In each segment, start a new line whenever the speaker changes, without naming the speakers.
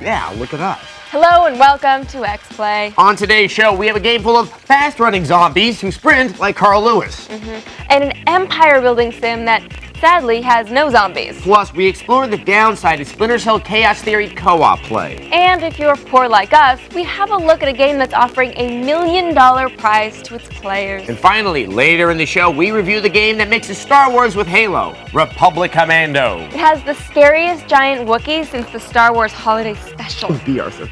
Yeah, look at us.
Hello and welcome to Xplay.
On today's show, we have a game full of fast-running zombies who sprint like Carl Lewis.
And an empire-building sim that sadly has no zombies.
Plus, we explore the downside of Splinter Cell Chaos Theory co-op play.
And if you're poor like us, we have a look at a game that's offering $1 million prize to its players.
And finally, later in the show, we review the game that mixes Star Wars with Halo, Republic Commando.
It has the scariest giant Wookiee since the Star Wars Holiday Special.
B. Arthur.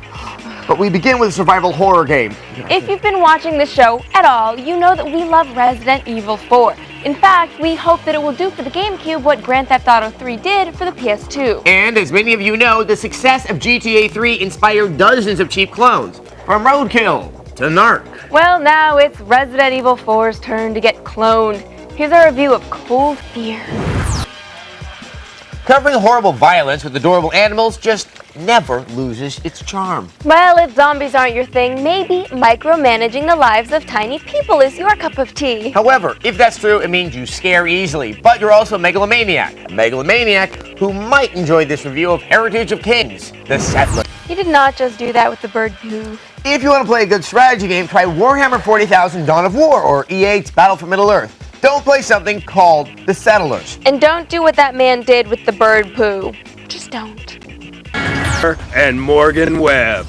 But we begin with a survival horror game.
If you've been watching the show at all, you know that we love Resident Evil 4. In fact, we hope that it will do for the GameCube what Grand Theft Auto 3 did for the PS2.
And as many of you know, the success of GTA 3 inspired dozens of cheap clones, from Roadkill to Narc.
Well, now it's Resident Evil 4's turn to get cloned. Here's our review of Cold Fear.
Covering horrible violence with adorable animals just never loses its charm.
Well, if zombies aren't your thing, maybe micromanaging the lives of tiny people is your cup of tea.
However, if that's true, it means you scare easily, but you're also a megalomaniac. A megalomaniac who might enjoy this review of Heritage of Kings, The Settler.
You did not just do that with the bird poo.
If you want to play a good strategy game, try Warhammer 40,000 Dawn of War or EA's Battle for Middle-earth. Don't play something called The Settlers.
And don't do what that man did with the bird poo. Just don't.
And Morgan Webb.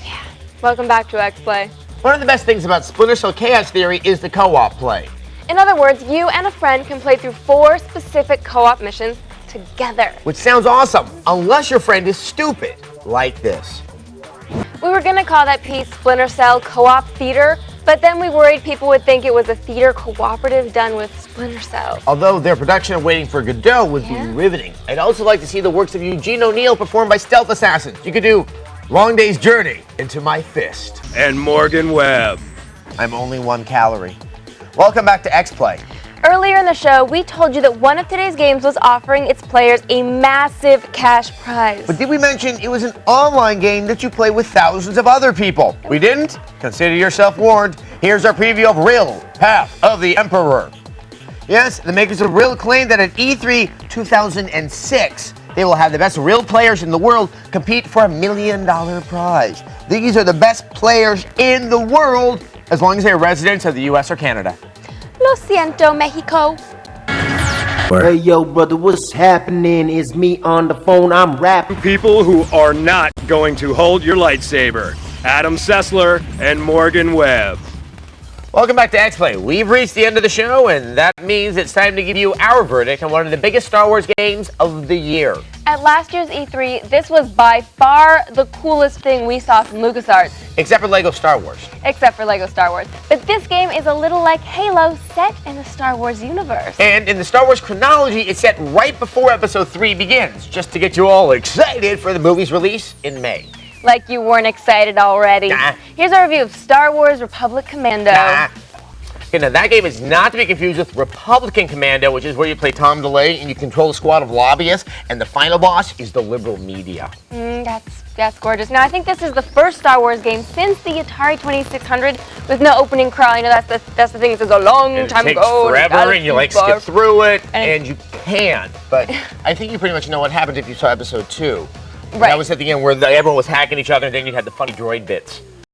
Yeah. Welcome back to Xplay.
One of the best things about Splinter Cell Chaos Theory is the co-op play.
In other words, you and a friend can play through 4 specific co-op missions together.
Which sounds awesome, unless your friend is stupid, like this.
We were gonna call that piece Splinter Cell Co-op Theater, but then we worried people would think it was a theater cooperative done with Splinter Cell.
Although their production of Waiting for Godot would be riveting. I'd also like to see the works of Eugene O'Neill performed by stealth assassins. You could do Long Day's Journey into My Fist.
And Morgan Webb.
I'm only 1 calorie. Welcome back to Xplay.
Earlier in the show, we told you that one of today's games was offering its players a massive cash prize.
But did we mention it was an online game that you play with thousands of other people? We didn't? Consider yourself warned. Here's our preview of Rill, Path of the Emperor. Yes, the makers of Rill claim that at E3 2006, they will have the best Rill players in the world compete for $1 million prize. These are the best players in the world, as long as they are residents of the US or Canada.
Lo siento, Mexico.
Hey yo brother, what's happening? It's me on the phone, I'm rapping.
People who are not going to hold your lightsaber. Adam Sessler and Morgan Webb.
Welcome back to Xplay. We've reached the end of the show, and that means it's time to give you our verdict on one of the biggest Star Wars games of the year.
At last year's E3, this was by far the coolest thing we saw from LucasArts.
Except for Lego Star Wars.
Except for Lego Star Wars. But this game is a little like Halo, set in the Star Wars universe.
And in the Star Wars chronology, it's set right before Episode 3 begins, just to get you all excited for the movie's release in May.
Like you weren't excited already.
Nah.
Here's our review of Star Wars Republic Commando.
Okay, now that game is not to be confused with Republican Commando, which is where you play Tom DeLay and you control a squad of lobbyists, and the final boss is the liberal media.
That's gorgeous. Now, I think this is the first Star Wars game since the Atari 2600 with no opening crawl. You know, that's the thing. It was a long time ago.
It takes forever, and you like skip through it, and you can't. But I think you pretty much know what happened if you saw Episode 2.
Right.
That was at the end where everyone was hacking each other, and then you had the funny droid bits.